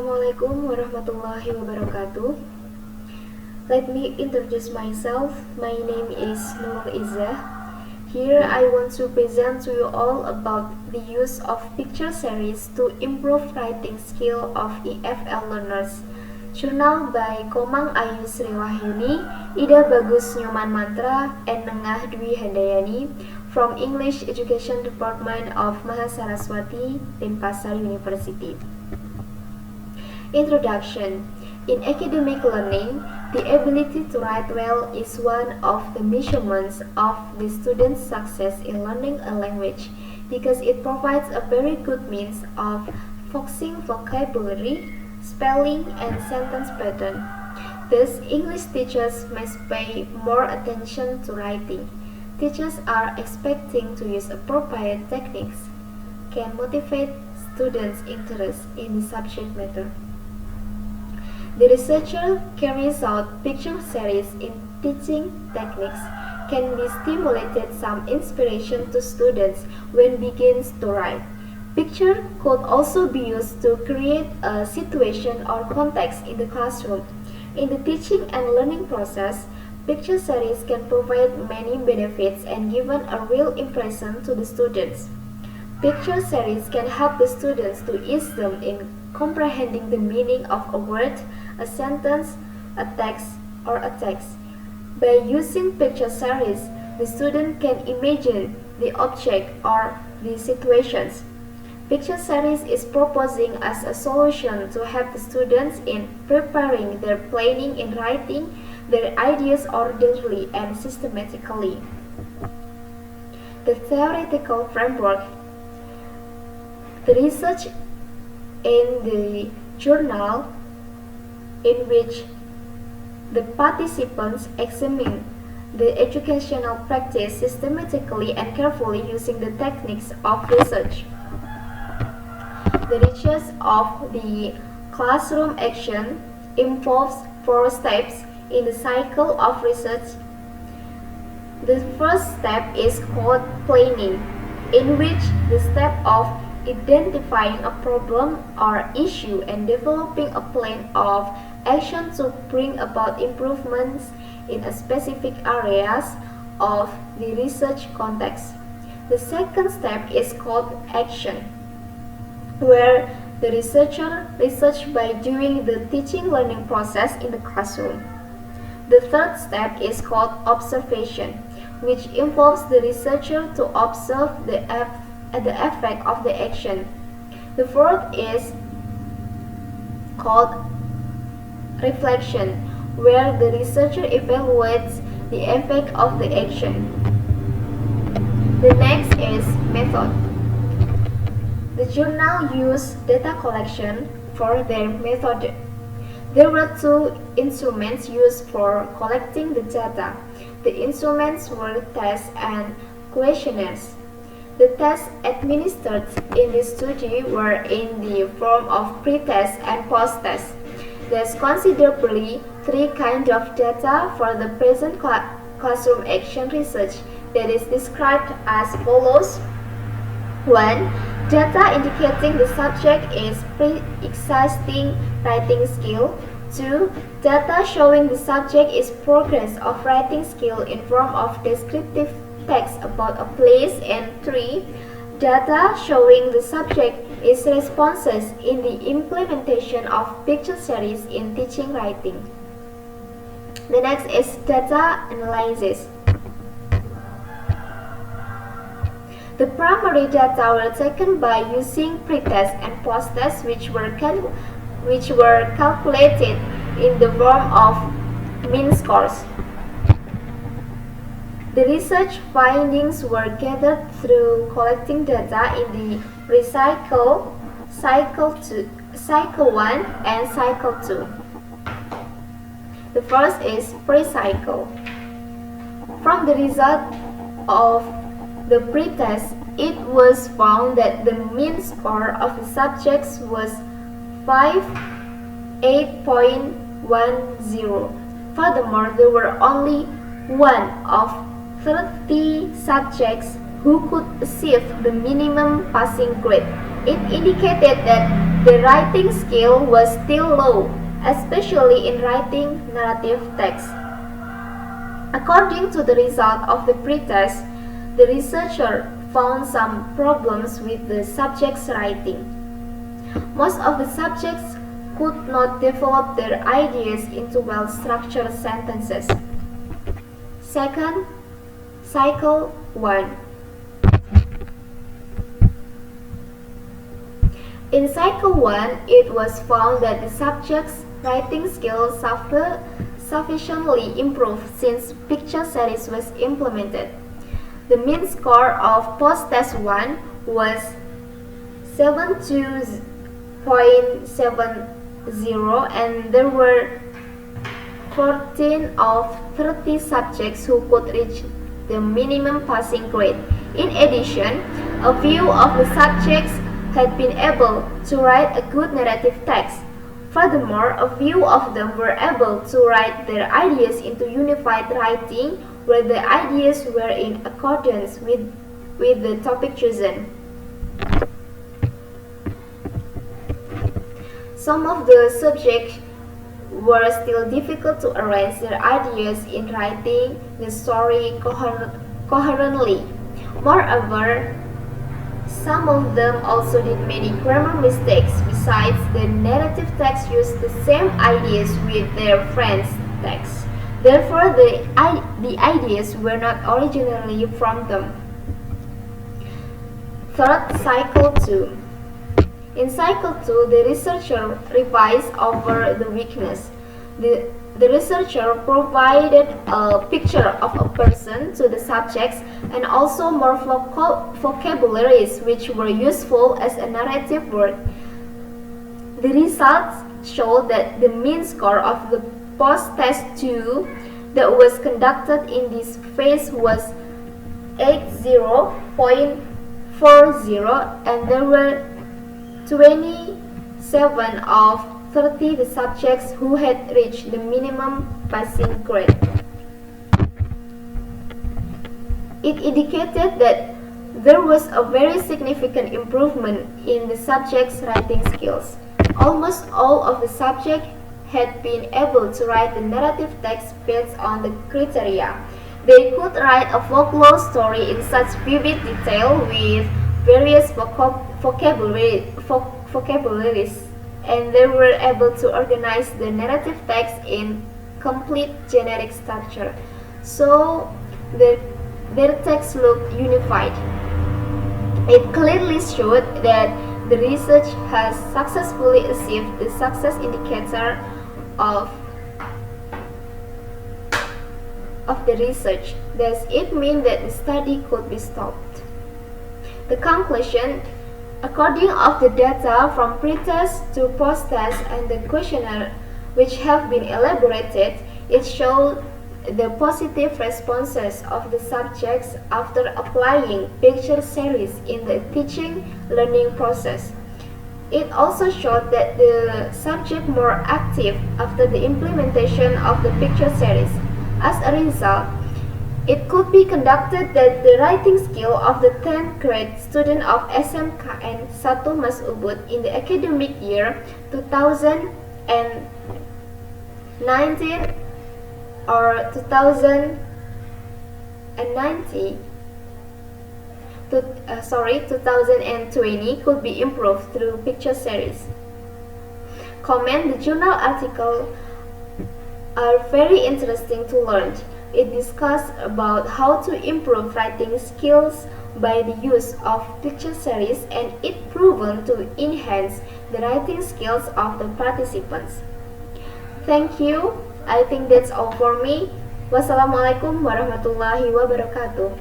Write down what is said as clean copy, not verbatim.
Assalamualaikum warahmatullahi wabarakatuh. Let me introduce myself. My name is Nur Izzah. Here I want to present to you all about the use of picture series to improve writing skill of EFL learners. Journal by Komang Ayu Sri Wahyuni, Ida Bagus Nyoman Mantra, and Nengah Dwi Handayani from English Education Department of Mahasaraswati, Denpasar University. Introduction. In academic learning, the ability to write well is one of the measurements of the student's success in learning a language because it provides a very good means of focusing vocabulary, spelling, and sentence pattern. Thus, English teachers must pay more attention to writing. Teachers are expecting to use appropriate techniques can motivate students' interest in the subject matter. The researcher carries out picture series in teaching techniques can be stimulated some inspiration to students when begins to write. Picture could also be used to create a situation or context in the classroom. In the teaching and learning process, picture series can provide many benefits and given a real impression to the students. Picture series can help the students to ease them in comprehending the meaning of a word, a sentence, a text, or a text. By using picture series, the student can imagine the object or the situations. Picture series is proposing as a solution to help the students in preparing their planning in writing their ideas orderly and systematically. The theoretical framework. The research in the journal in which the participants examine the educational practice systematically and carefully using the techniques of research. The research of the classroom action involves 4 steps in the cycle of research. The first step is called planning, in which the step of identifying a problem or issue and developing a plan of action to bring about improvements in a specific areas of the research context. The second step is called action, where the researcher research by doing the teaching learning process in the classroom. The third step is called observation, which involves the researcher to observe the effect of the action. The fourth is called reflection, where the researcher evaluates the effect of the action. The next is method. The journal used data collection for their method. There were 2 instruments used for collecting the data. The instruments were tests and questionnaires. The tests administered in this study were in the form of pre-test and post-test. There's considerably 3 kinds of data for the present classroom action research that is described as follows. 1. Data indicating the subject is pre-existing writing skill. 2. Data showing the subject is progress of writing skill in form of descriptive text about a place. And 3. Data showing the subject is responses in the implementation of picture series in teaching writing. The next is data analysis. The primary data were taken by using pre-test and post-test which were calculated in the form of mean scores. The research findings were gathered through collecting data in the pre-cycle, cycle 1 and cycle 2. The first is pre-cycle. From the result of the pre-test, it was found that the mean score of the subjects was 8.10. Furthermore, there were only 1 of 30 subjects who could achieve the minimum passing grade. It indicated that The writing skill was still low, especially in writing narrative text. According to the result of the pretest, the researcher found some problems with the subject's writing. Most of the subjects could not develop their ideas into well-structured sentences. Second, Cycle 1. In Cycle 1, it was found that the subject's writing skills sufficiently improved since picture series was implemented. The mean score of post-test 1 was 72.70 and there were 14 of 30 subjects who could reach the minimum passing grade. In addition, a few of the subjects had been able to write a good narrative text. Furthermore, a few of them were able to write their ideas into unified writing where the ideas were in accordance with the topic chosen. Some of the subjects were still difficult to arrange their ideas in writing the story coherently. Moreover, some of them also did many grammar mistakes. Besides, the narrative text used the same ideas with their friends' text. Therefore, the ideas were not originally from them. Third, Cycle 2. In Cycle 2, the researcher revised over the weakness. The researcher provided a picture of a person to the subjects and also more vocabularies which were useful as a narrative word. The results showed that the mean score of the post-test 2 that was conducted in this phase was 80.40 and there were 27 of 30 the subjects who had reached the minimum passing grade. It indicated that there was a very significant improvement in the subjects' writing skills. Almost all of the subjects had been able to write the narrative text based on the criteria. They could write a folklore story in such vivid detail with various vocabularies, and they were able to organize the narrative text in complete generic structure, so their text looked unified. It clearly showed that the research has successfully achieved the success indicator of the research. Does it mean that the study could be stopped? The conclusion, according of the data from pretest to post-test and the questionnaire which have been elaborated, it showed the positive responses of the subjects after applying picture series in the teaching learning process. It also showed that the subject more active after the implementation of the picture series. As a result, it could be conducted that the writing skill of the 10th grade student of SMKN 1 Mas Ubud in the academic year 2019 or 2020 could be improved through picture series. Comment: the journal article are very interesting to learn. It discusses about how to improve writing skills by the use of picture series, and it proven to enhance the writing skills of the participants. Thank you. I think that's all for me. Wassalamualaikum warahmatullahi wabarakatuh.